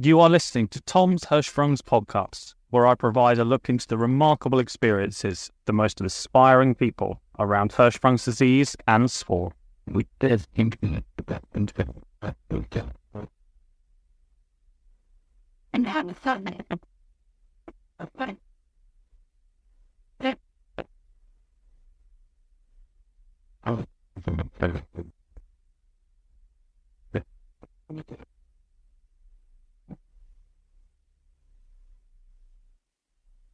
You are listening to Tom's Hirschsprung's podcast, where I provide a look into the remarkable experiences of the most inspiring people around Hirschsprung's disease and sport.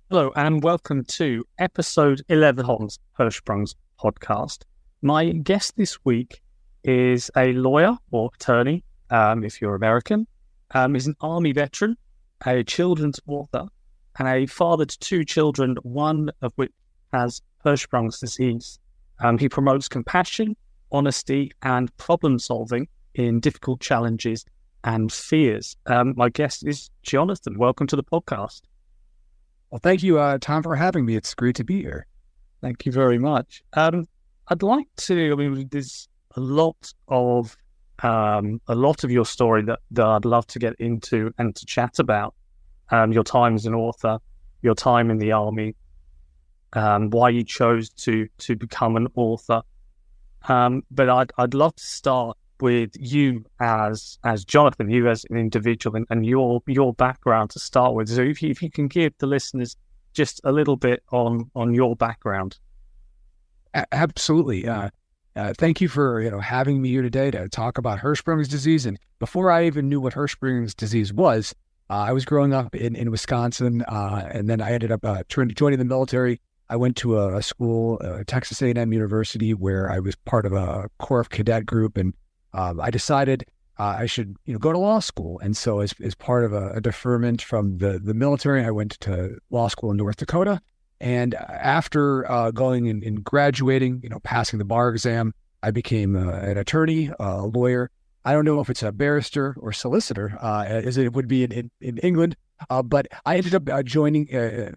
Hello and welcome to episode 11 of Hirschsprung's podcast. My guest this week is a lawyer or attorney, if you're American, is an Army veteran, a children's author, and a father to two children, one of which has Hirschsprung's disease. He promotes compassion, honesty, and problem solving in difficult challenges and fears. My guest is Jonathan. Welcome to the podcast. Well, thank you, Tom, for having me. It's great to be here. Thank you very much. I'd like to. There's a lot of your story that I'd love to get into and to chat about. Your time as an author, your time in the Army, why you chose to become an author. But I'd love to start with you as Jonathan, you as an individual, and your background to start with. So if you can give the listeners just a little bit on your background. Absolutely. Thank you for having me here today to talk about Hirschsprung's disease. And before I even knew what Hirschsprung's disease was, I was growing up in Wisconsin, and then I ended up joining the military. I went to a school, Texas A&M University, where I was part of a Corps of Cadet group, and I decided I should go to law school. And so as part of a deferment from the military, I went to law school in North Dakota. And after going and graduating, passing the bar exam, I became an attorney, a lawyer. I don't know if it's a barrister or solicitor, as it would be in England, but I ended up joining a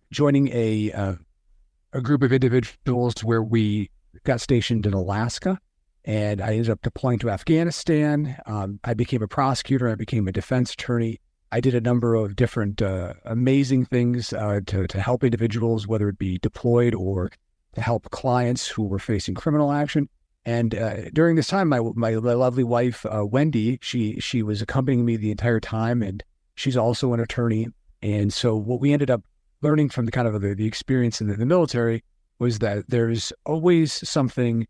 group of individuals where we got stationed in Alaska. And I ended up deploying to Afghanistan. I became a prosecutor. I became a defense attorney. I did a number of different amazing things to help individuals, whether it be deployed or to help clients who were facing criminal action. And during this time, my lovely wife, Wendy, she was accompanying me the entire time, and she's also an attorney. And so what we ended up learning from the experience in the military was that there's always something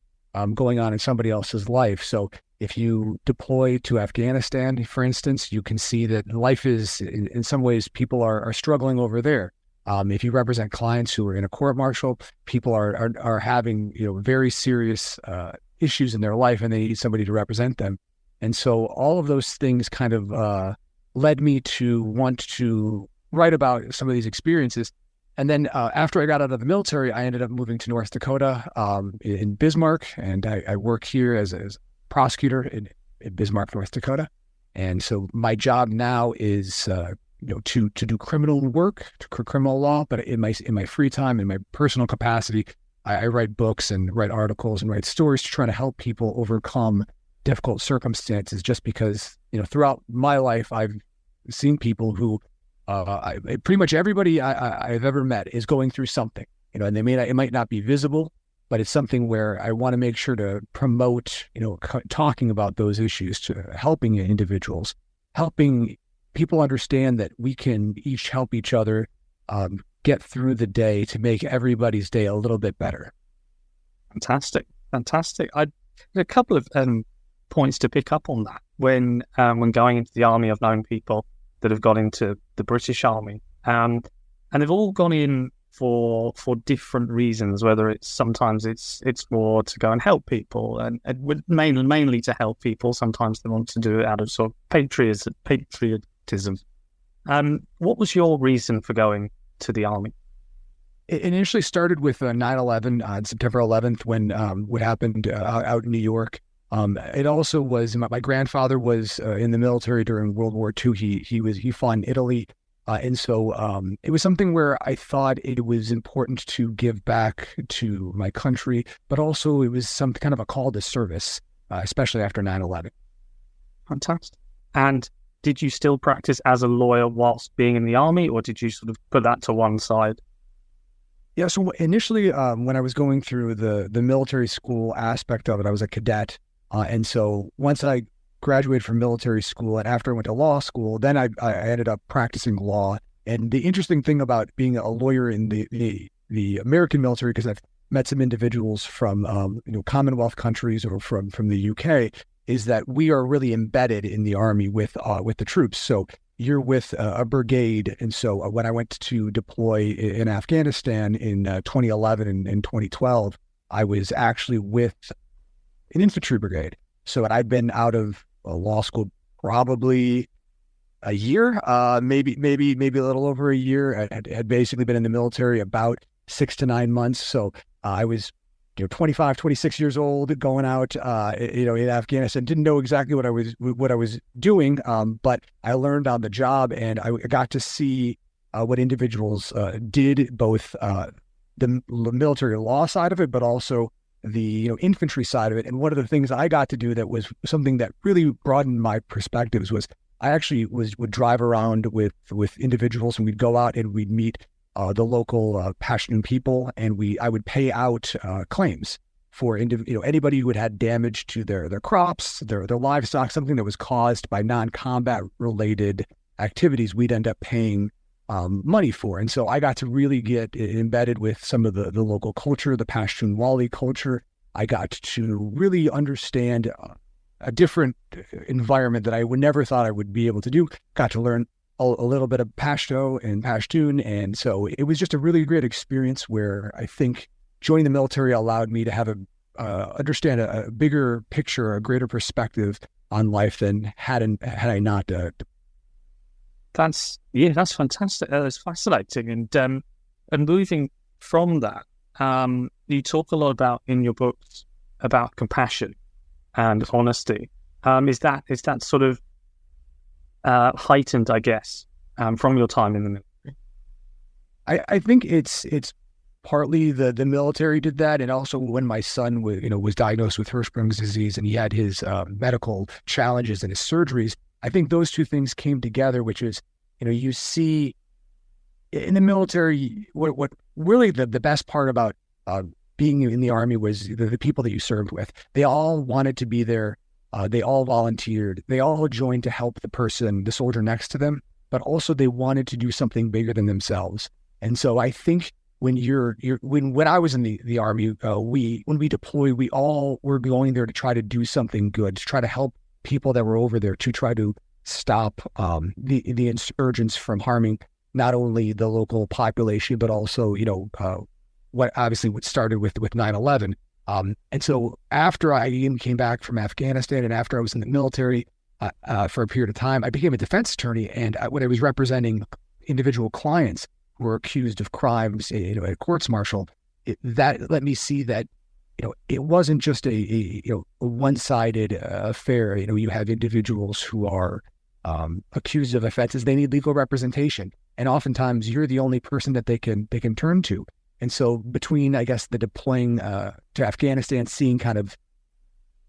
going on in somebody else's life. So if you deploy to Afghanistan, for instance, you can see that life is, in some ways, people are struggling over there. If you represent clients who are in a court-martial, people are having very serious issues in their life, and they need somebody to represent them. And so all of those things kind of led me to want to write about some of these experiences. And then after I got out of the military, I ended up moving to North Dakota in Bismarck, and I work here as a prosecutor in Bismarck, North Dakota. And so my job now is to do criminal work, criminal law, but in my free time, in my personal capacity, I write books and write articles and write stories to try to help people overcome difficult circumstances. Just because throughout my life, I've seen people who pretty much everybody I've ever met is going through something, and it might not be visible, but it's something where I want to make sure to promote, talking about those issues, to helping individuals, helping people understand that we can each help each other get through the day to make everybody's day a little bit better. Fantastic. A couple of points to pick up on that. When going into the Army, I've known people that have gone into the British Army, and they've all gone in for different reasons. Whether sometimes it's more to go and help people, and mainly to help people. Sometimes they want to do it out of sort of patriotism. What was your reason for going to the Army? It initially started with 9/11 on September 11th, when what happened out in New York. It also was my grandfather was in the military during World War II. He fought in Italy, and so it was something where I thought it was important to give back to my country, but also it was some kind of a call to service, especially after 9/11. Fantastic. And did you still practice as a lawyer whilst being in the army, or did you sort of put that to one side? Yeah, so initially, when I was going through the military school aspect of it, I was a cadet. And so once I graduated from military school and after I went to law school, then I ended up practicing law. And the interesting thing about being a lawyer in the American military, because I've met some individuals from Commonwealth countries or from the UK, is that we are really embedded in the Army with the troops. So you're with a brigade. And so when I went to deploy in Afghanistan in 2011 and 2012, I was actually with an infantry brigade. So I'd been out of law school probably a year, maybe a little over a year. I had basically been in the military about 6 to 9 months. So I was 25, 26 years old, going out, in Afghanistan. Didn't know exactly what I was doing, but I learned on the job, and I got to see what individuals did, both the military law side of it, but also the infantry side of it. And one of the things I got to do that was something that really broadened my perspectives was I actually would drive around with individuals, and we'd go out and we'd meet the local Pashtun people, and I would pay out claims for anybody who had damage to their crops, their livestock, something that was caused by non-combat related activities. We'd end up paying money for, and so I got to really get embedded with some of the local culture, the Pashtun culture. I got to really understand a different environment that I would never thought I would be able to do. Got to learn a little bit of Pashto and Pashtun. And so it was just a really great experience where I think joining the military allowed me to have understand a bigger picture, a greater perspective on life than had I not. That's fantastic. That's fascinating. And moving from that, you talk a lot about in your books about compassion and honesty. Is that sort of heightened, I guess, from your time in the military? I think it's partly the military did that, and also when my son was diagnosed with Hirschsprung's disease and he had his medical challenges and his surgeries. I think those two things came together, which is you see in the military what really the best part about being in the Army was the people that you served with. They all wanted to be there. They all volunteered. They all joined to help the soldier next to them, but also they wanted to do something bigger than themselves. And so I think when when I was in the Army, when we deployed, we all were going there to try to do something good, to try to help people that were over there, to try to stop the insurgents from harming not only the local population, but also, what started with 9/11. And so after I came back from Afghanistan and after I was in the military for a period of time, I became a defense attorney. And when I was representing individual clients who were accused of crimes, at courts martial, that let me see that, it wasn't just a one-sided affair. You have individuals who are accused of offenses. They need legal representation. And oftentimes you're the only person that they can turn to. And so between, I guess, the deploying to Afghanistan, seeing kind of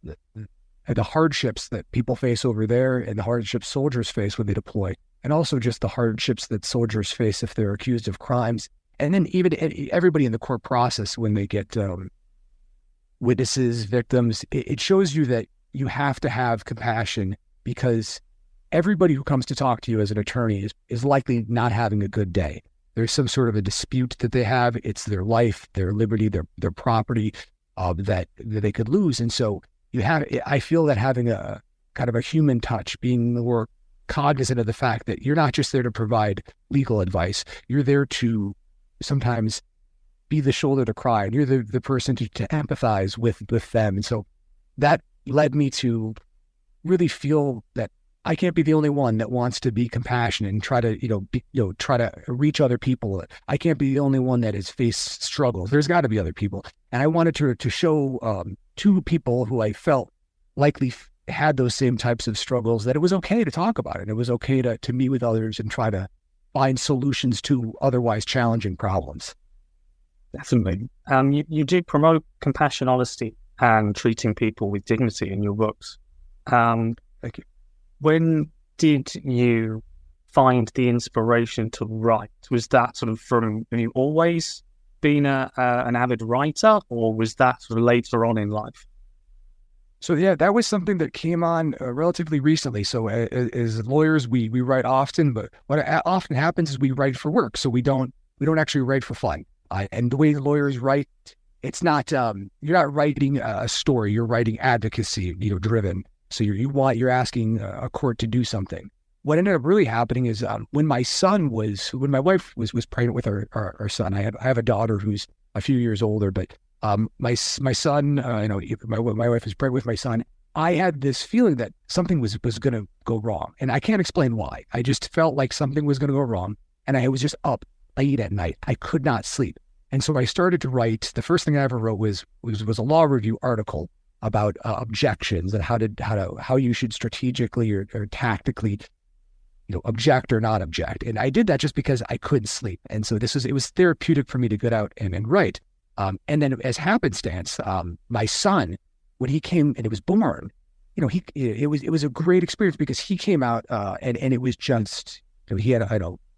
the hardships that people face over there and the hardships soldiers face when they deploy, and also just the hardships that soldiers face if they're accused of crimes. And then even everybody in the court process, when they get witnesses, victims, it shows you that you have to have compassion, because everybody who comes to talk to you as an attorney is likely not having a good day. There's some sort of a dispute that they have. It's their life, their liberty, their property that they could lose. And so I feel that having a kind of a human touch, being more cognizant of the fact that you're not just there to provide legal advice, you're there to sometimes be the shoulder to cry, and you're the person to empathize with them. And so that led me to really feel that I can't be the only one that wants to be compassionate and try to, try to reach other people. I can't be the only one that has faced struggles. There's got to be other people. And I wanted to show two people who I felt likely had those same types of struggles that it was okay to talk about it. It was okay to meet with others and try to find solutions to otherwise challenging problems. Definitely. You do promote compassion, honesty, and treating people with dignity in your books. Thank you. When did you find the inspiration to write? Was that sort of have you always been an avid writer, or was that sort of later on in life? So yeah, that was something that came on relatively recently. So as lawyers, we write often, but what often happens is we write for work. So we don't actually write for fun. And the way the lawyers write, it's not you're not writing a story. You're writing advocacy, driven. So you're asking a court to do something. What ended up really happening is when my wife was pregnant with our son. I have a daughter who's a few years older, but my son, my wife is pregnant with my son. I had this feeling that something was going to go wrong, and I can't explain why. I just felt like something was going to go wrong, and I was just up late at night. I could not sleep, and so I started to write. The first thing I ever wrote was a law review article about objections and how you should strategically or tactically, object or not object. And I did that just because I couldn't sleep, and so it was therapeutic for me to get out and write. And then as happenstance, my son, when he came and it was born, it was a great experience because he came out and it was just, he had,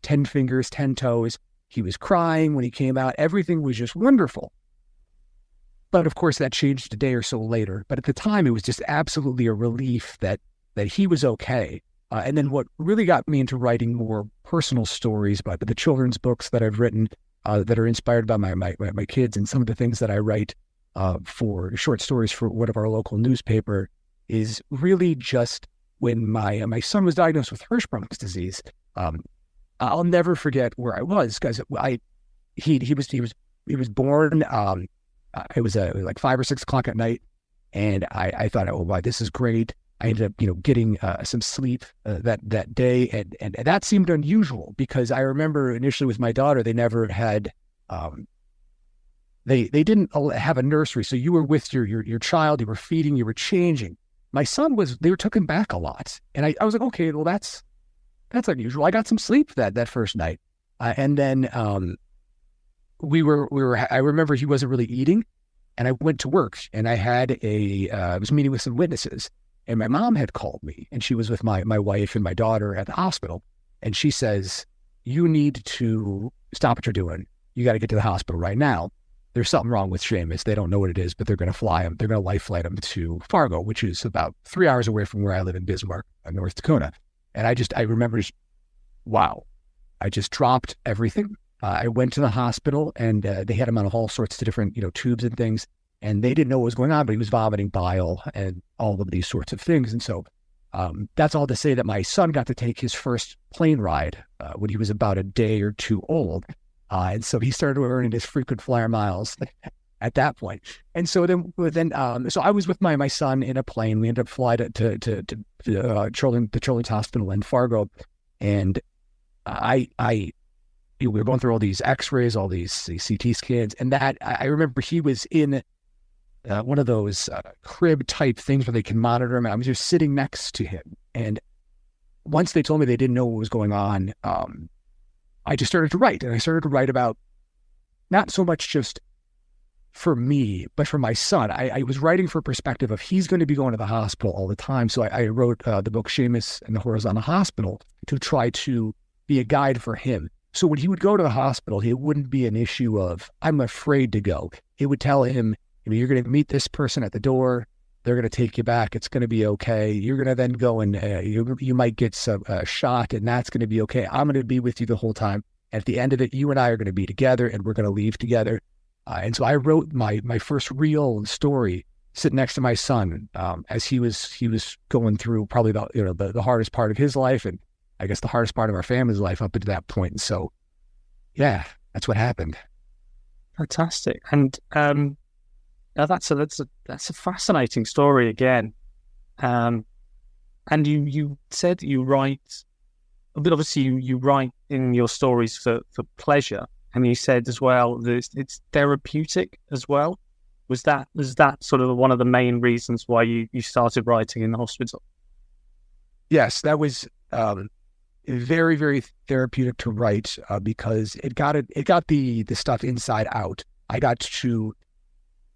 10 fingers, 10 toes. He was crying when he came out. Everything was just wonderful. But of course that changed a day or so later. But at the time it was just absolutely a relief that he was okay. And then what really got me into writing more personal stories about the children's books that I've written, that are inspired by my kids, and some of the things that I write for short stories for one of our local newspaper, is really just when my son was diagnosed with Hirschsprung's disease. I'll never forget where I was, because he was born. It was like 5 or 6 o'clock at night, and I thought, oh, wow, this is great. I ended up, getting some sleep that day, and that seemed unusual because I remember initially with my daughter, they never had, they didn't have a nursery, so you were with your child, you were feeding, you were changing. My son they took him back a lot, and I was like, okay, well that's unusual. I got some sleep that first night, and then I remember he wasn't really eating, and I went to work, and I had I was meeting with some witnesses. And my mom had called me, and she was with my wife and my daughter at the hospital. And she says, you need to stop what you're doing. You got to get to the hospital right now. There's something wrong with Sheamus. They don't know what it is, but they're going to fly him. They're going to life flight him to Fargo, which is about 3 hours away from where I live in Bismarck, North Dakota. And I remember, wow, I just dropped everything. I went to the hospital, and they had him on all sorts of different, tubes and things. And they didn't know what was going on, but he was vomiting bile and all of these sorts of things. And so that's all to say that my son got to take his first plane ride when he was about a day or two old. And so he started earning his frequent flyer miles at that point. And so so I was with my son in a plane. We ended up flying to the Children's Hospital in Fargo. And we were going through all these x-rays, all these CT scans. And I remember he was in one of those crib type things where they can monitor him. I was just sitting next to him. And once they told me they didn't know what was going on, I just started to write. And I started to write about not so much just for me, but for my son. I was writing for perspective of he's going to be going to the hospital all the time. So I wrote the book Sheamus and the Horrors on the Hospital to try to be a guide for him. So when he would go to the hospital, it wouldn't be an issue of, I'm afraid to go. It would tell him, you're going to meet this person at the door. They're going to take you back. It's going to be okay. You're going to then go and you might get some shot, and that's going to be okay. I'm going to be with you the whole time. At the end of it, you and I are going to be together, and we're going to leave together. And so I wrote my first real story sitting next to my son as he was going through probably the hardest part of his life, and I guess the hardest part of our family's life up to that point. And so, yeah, that's what happened. Fantastic. And now that's a fascinating story again. And you said you write, but obviously you write in your stories for pleasure, and you said as well that it's therapeutic as well. Was that sort of one of the main reasons why you started writing in the hospital? Yes, that was very, very therapeutic to write because it got the stuff inside out. I got to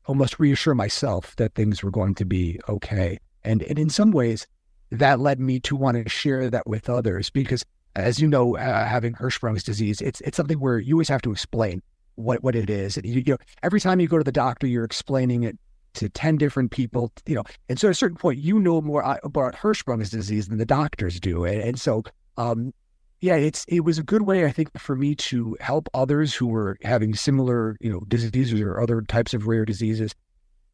almost reassure myself that things were going to be okay. And in some ways, that led me to want to share that with others because, as you know, having Hirschsprung's disease, it's something where you always have to explain what it is. And every time you go to the doctor, you're explaining it to 10 different people, and so at a certain point, more about Hirschsprung's disease than the doctors do. And so, it was a good way, I think, for me to help others who were having similar, diseases or other types of rare diseases.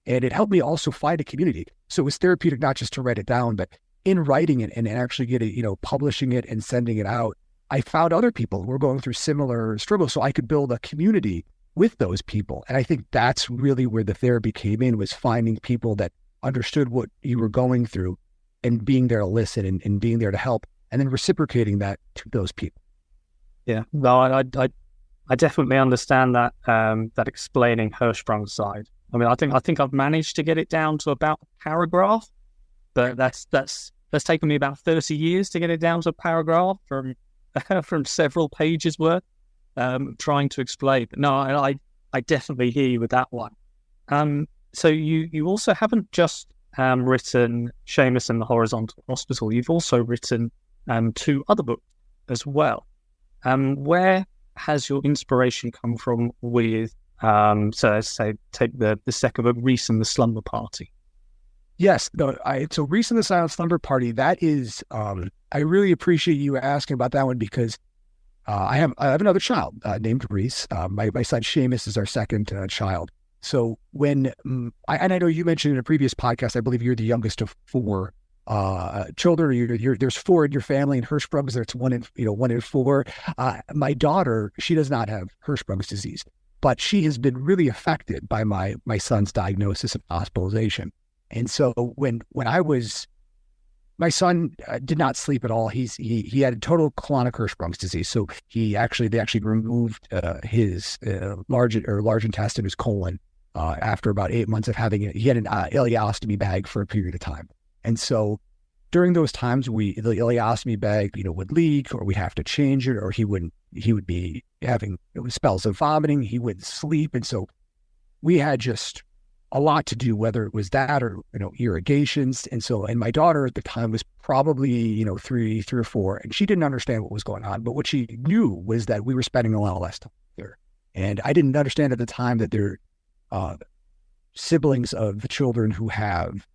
And it helped me also find a community. So it was therapeutic, not just to write it down, but in writing it and actually getting, publishing it and sending it out, I found other people who were going through similar struggles, so I could build a community with those people. And I think that's really where the therapy came in, was finding people that understood what you were going through and being there to listen and being there to help, and then reciprocating that to those people. Yeah, no, I definitely understand that that explaining Hirschsprung's side. I mean, I think I've managed to get it down to about a paragraph, but that's taken me about 30 years to get it down to a paragraph from several pages worth, trying to explain. But no, I definitely hear you with that one. So you also haven't just written Sheamus and the Horizontal Hospital. You've also written 2 other books as well. Where has your inspiration come from with, so let's say, take the second book, Reese and the Slumber Party? Yes. No, so Reese and the Silent Slumber Party, that is, I really appreciate you asking about that one because I have another child named Reese. My son Sheamus is our second child. So when, and I know you mentioned in a previous podcast, I believe you're the youngest of 4 children. There's 4 in your family, and Hirschsprung's, there's 1 in 4. My daughter, she does not have Hirschsprung's disease, but she has been really affected by my son's diagnosis of hospitalization. And so when my son did not sleep at all. He had a total colonic Hirschsprung's disease. So they actually removed his large intestine, his colon, after about 8 months of having it. He had an ileostomy bag for a period of time. And so during those times, the ileostomy bag, would leak, or we'd have to change it, or he would be having spells of vomiting. He wouldn't sleep. And so we had just a lot to do, whether it was that or, irrigations. And my daughter at the time was probably, 3 or 4, and she didn't understand what was going on. But what she knew was that we were spending a lot less time there. And I didn't understand at the time that they're siblings of the children who have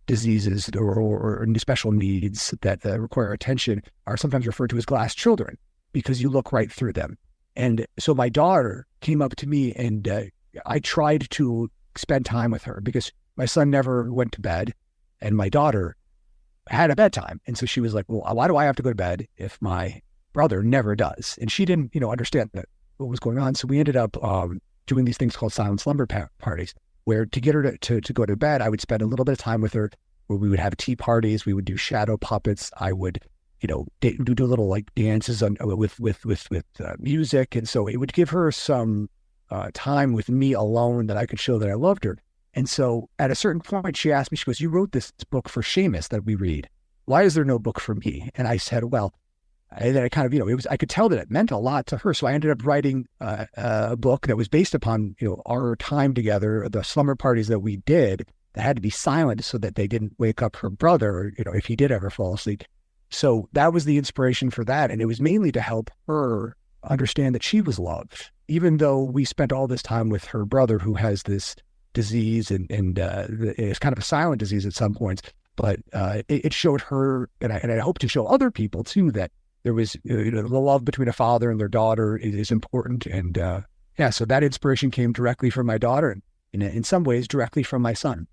diseases or special needs that require attention are sometimes referred to as glass children because you look right through them. And so my daughter came up to me, and I tried to spend time with her because my son never went to bed and my daughter had a bedtime. And so she was like, well, why do I have to go to bed if my brother never does? And she didn't, understand what was going on. So we ended up doing these things called silent slumber parties, where to get her to go to bed, I would spend a little bit of time with her, where we would have tea parties. We would do shadow puppets. I would, do little like dances with music. And so it would give her some time with me alone that I could show that I loved her. And so at a certain point, she asked me, she goes, you wrote this book for Sheamus that we read. Why is there no book for me? And I said, well, and then I kind of, I could tell that it meant a lot to her. So I ended up writing a book that was based upon, our time together, the slumber parties that we did that had to be silent so that they didn't wake up her brother, if he did ever fall asleep. So that was the inspiration for that. And it was mainly to help her understand that she was loved, even though we spent all this time with her brother who has this disease and it's kind of a silent disease at some points. But it showed her, and I hope to show other people too, that there was, the love between a father and their daughter is important. And so that inspiration came directly from my daughter, and in some ways directly from my son.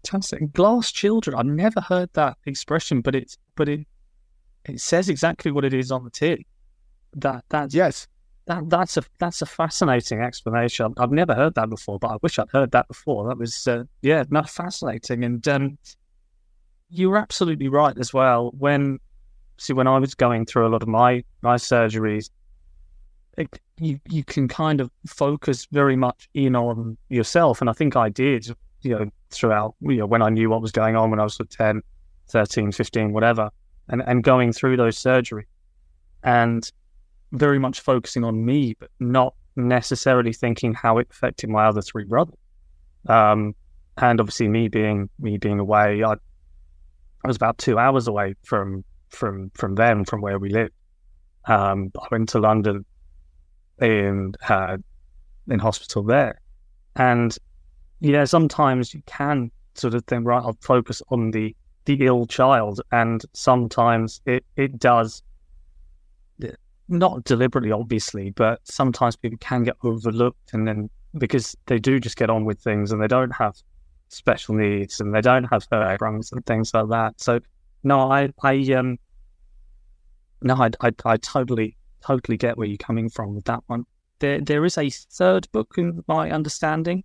Fantastic. Glass children. I've never heard that expression, but it says exactly what it is on the tin. That's a fascinating explanation. I've never heard that before, but I wish I'd heard that before. That was fascinating. And you were absolutely right as well. When I was going through a lot of my surgeries, you can kind of focus very much in on yourself, and I think I did. Throughout, when I knew what was going on when I was 10, 13, 15, whatever, and going through those surgeries, and very much focusing on me, but not necessarily thinking how it affected my other 3 brothers. And obviously me being away, I was about 2 hours away from them, from where we lived. I went to London in hospital there, and sometimes you can sort of think, right, I'll focus on the ill child, and sometimes it does, not deliberately, obviously, but sometimes people can get overlooked, and then because they do just get on with things and they don't have special needs and they don't have Asperger's and things like that. So no, I totally get where you're coming from with that one. There is a third book in my understanding.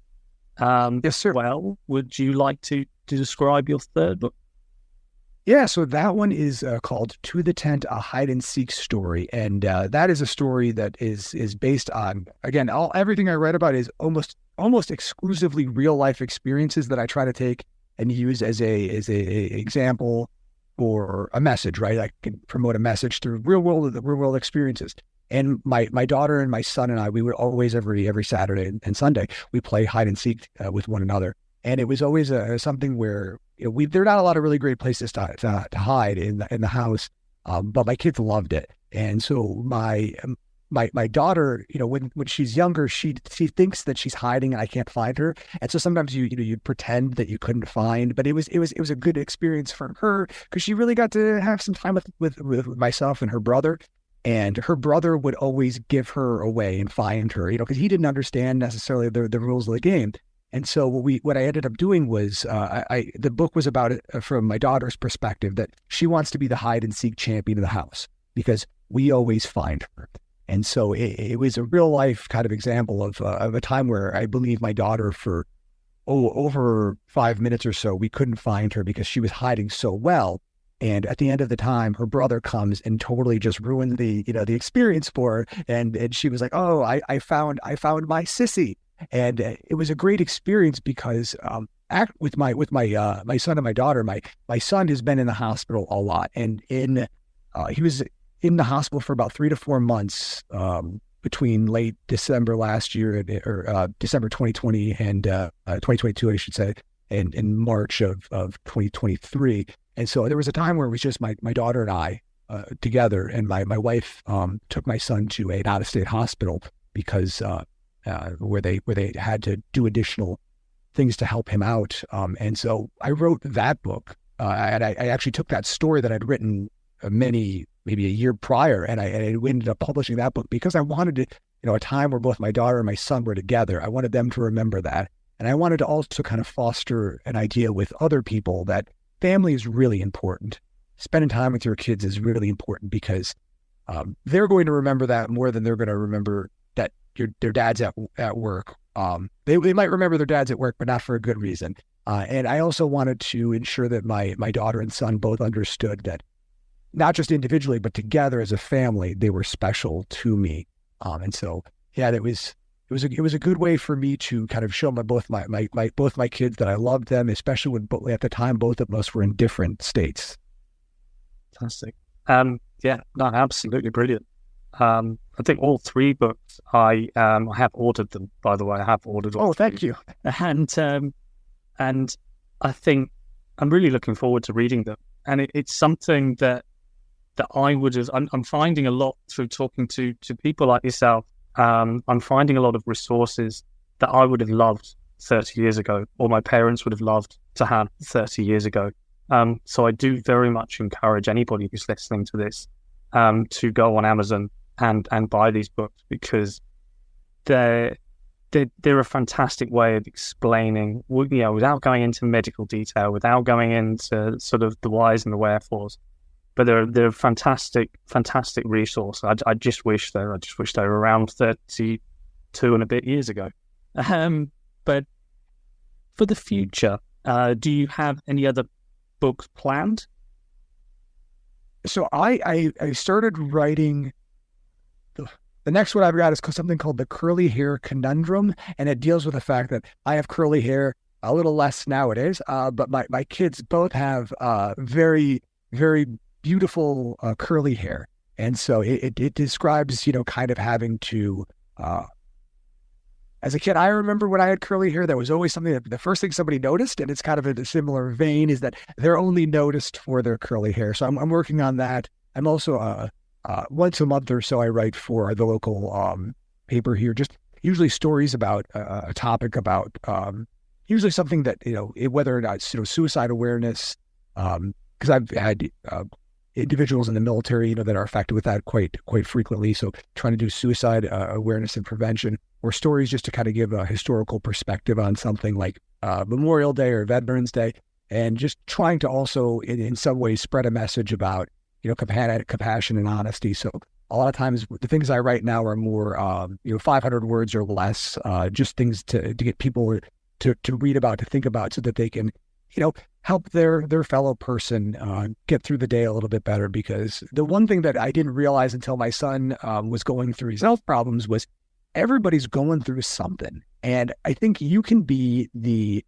Yes, sir. Well, would you like to describe your third book? Yeah, so that one is called To the Tent, a hide and seek story. And that is a story that is based on, again, everything I read about is almost exclusively real life experiences that I try to take and use as a example or a message, right? I can promote a message through real world experiences. And my daughter and my son and I, we would always every Saturday and Sunday, we play hide and seek with one another. And it was always something where there are not a lot of really great places to hide in the house, but my kids loved it. And so my daughter, when she's younger, she thinks that she's hiding and I can't find her. And so sometimes you'd pretend that you couldn't find, but it was a good experience for her because she really got to have some time with myself and her brother. And her brother would always give her away and find her, because he didn't understand necessarily the rules of the game. And so what I ended up doing was the book was about it from my daughter's perspective, that she wants to be the hide and seek champion of the house because we always find her. And so it was a real life kind of example of a time where I believe my daughter for over 5 minutes or so, we couldn't find her because she was hiding so well. And at the end of the time, her brother comes and totally just ruined the experience for her. And she was like, "Oh, I found my sissy." And it was a great experience because with my son and my daughter, my son has been in the hospital a lot, and he was in the hospital for about 3 to 4 months between late December last year or December 2020 and 2022, I should say, and in March of 2023. And so there was a time where it was just my daughter and I together, and my wife took my son to an out-of-state hospital because where they had to do additional things to help him out. And so I wrote that book, and I actually took that story that I'd written maybe a year prior, and I ended up publishing that book because I wanted to, a time where both my daughter and my son were together. I wanted them to remember that. And I wanted to also kind of foster an idea with other people that family is really important. Spending time with your kids is really important because they're going to remember that more than they're going to remember that their dad's at work. They might remember their dad's at work, but not for a good reason. And I also wanted to ensure that my daughter and son both understood that not just individually, but together as a family, they were special to me. And so, yeah, it was a good way for me to kind of show both my kids that I loved them, especially when at the time both of us were in different states. Fantastic. Yeah, no, absolutely brilliant. I think all 3 books I have ordered them. By the way, I have ordered. Oh, thank you. And I think I'm really looking forward to reading them. And it's something that I would have. I'm finding a lot through talking to people like yourself. I'm finding a lot of resources that I would have loved 30 years ago, or my parents would have loved to have 30 years ago. So I do very much encourage anybody who's listening to this to go on Amazon and buy these books, because they're a fantastic way of explaining, without going into medical detail, without going into sort of the whys and the wherefores. But they're a fantastic resource. I just wish they were around 32 and a bit years ago. But for the future, do you have any other books planned? So I started writing. The next one I've got is something called The Curly Hair Conundrum, and it deals with the fact that I have curly hair, a little less nowadays, but my kids both have very, very beautiful curly hair. And so it describes, kind of having to as a kid, I remember when I had curly hair, that was always something that the first thing somebody noticed, and it's kind of in a similar vein, is that they're only noticed for their curly hair. So I'm working on that. I'm also once a month or so, I write for the local paper here, just usually stories about a topic about usually something that, whether or not it's, suicide awareness, because I've had individuals in the military, that are affected with that quite frequently. So trying to do suicide awareness and prevention, or stories just to kind of give a historical perspective on something like Memorial Day or Veterans Day, and just trying to also in some ways spread a message about, compassion and honesty. So a lot of times the things I write now are more, 500 words or less, just things to get people to read about, to think about, so that they can, help their fellow person get through the day a little bit better. Because the one thing that I didn't realize until my son was going through his health problems was everybody's going through something. And I think you can be the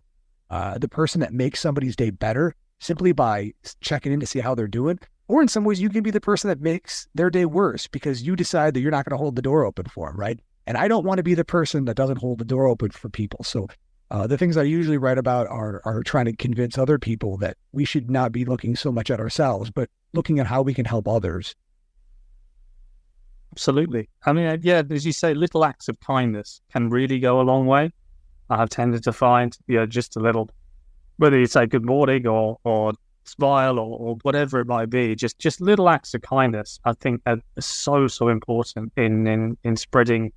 person that makes somebody's day better simply by checking in to see how they're doing. Or in some ways, you can be the person that makes their day worse because you decide that you're not going to hold the door open for them, right? And I don't want to be the person that doesn't hold the door open for people. So the things I usually write about are trying to convince other people that we should not be looking so much at ourselves, but looking at how we can help others. Absolutely. I mean, as you say, little acts of kindness can really go a long way. I have tended to find, just a little, whether you say good morning or smile or whatever it might be, just little acts of kindness, I think are so important in spreading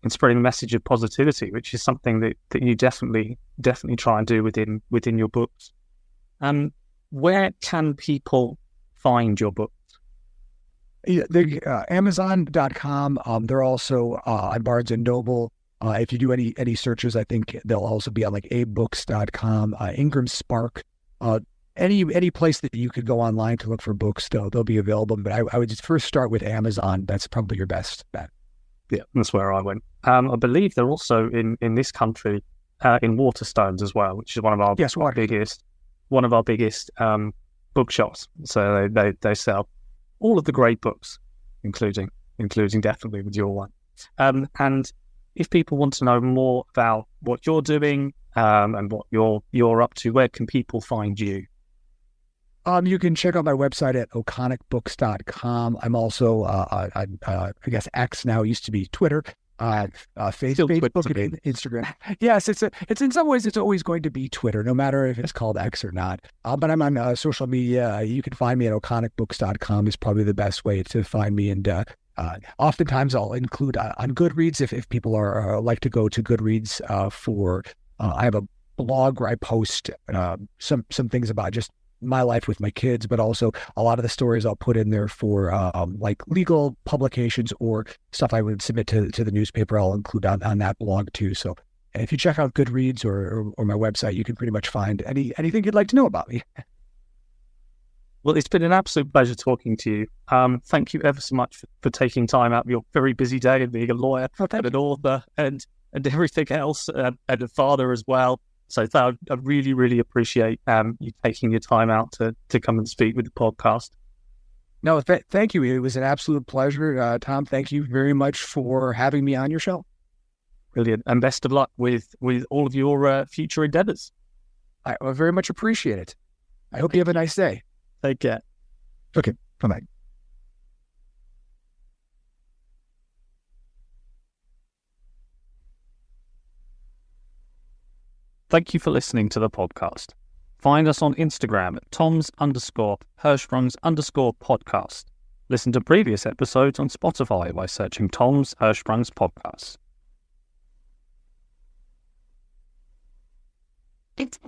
the message of positivity, which is something that you definitely try and do within your books. Where can people find your books? Yeah, Amazon.com. They're also on Barnes and Noble. If you do any searches, I think they'll also be on like abebooks.com, Ingram Spark. Any place that you could go online to look for books, they'll be available. But I would just first start with Amazon. That's probably your best bet. Yeah, that's where I went. I believe they're also in this country in Waterstones as well, which is one of our biggest bookshops. So they sell all of the great books, including definitely with your one. And if people want to know more about what you're doing and what you're up to, where can people find you? You can check out my website at oconicbooks.com. I'm also, I guess X now, used to be Twitter, Facebook, and Instagram. Yes, it's in some ways, it's always going to be Twitter, no matter if it's called X or not. But I'm on social media. You can find me at oconicbooks.com is probably the best way to find me. And oftentimes I'll include on Goodreads, if people are like to go to Goodreads for, I have a blog where I post some things about just my life with my kids, but also a lot of the stories I'll put in there for like legal publications or stuff I would submit to the newspaper. I'll include on that blog too. So if you check out Goodreads or my website, you can pretty much find anything you'd like to know about me. Well, it's been an absolute pleasure talking to you. Thank you ever so much for taking time out of your very busy day and being a lawyer and an author and everything else, and a father as well. So I really, really appreciate you taking your time out to come and speak with the podcast. No, thank you. It was an absolute pleasure. Tom, thank you very much for having me on your show. Brilliant. And best of luck with all of your future endeavors. I very much appreciate it. I hope you have a nice day. Take care. Okay. Bye-bye. Thank you for listening to the podcast. Find us on Instagram at toms_Hirschsprungs_podcast. Listen to previous episodes on Spotify by searching Tom's Hirschsprungs Podcast. It's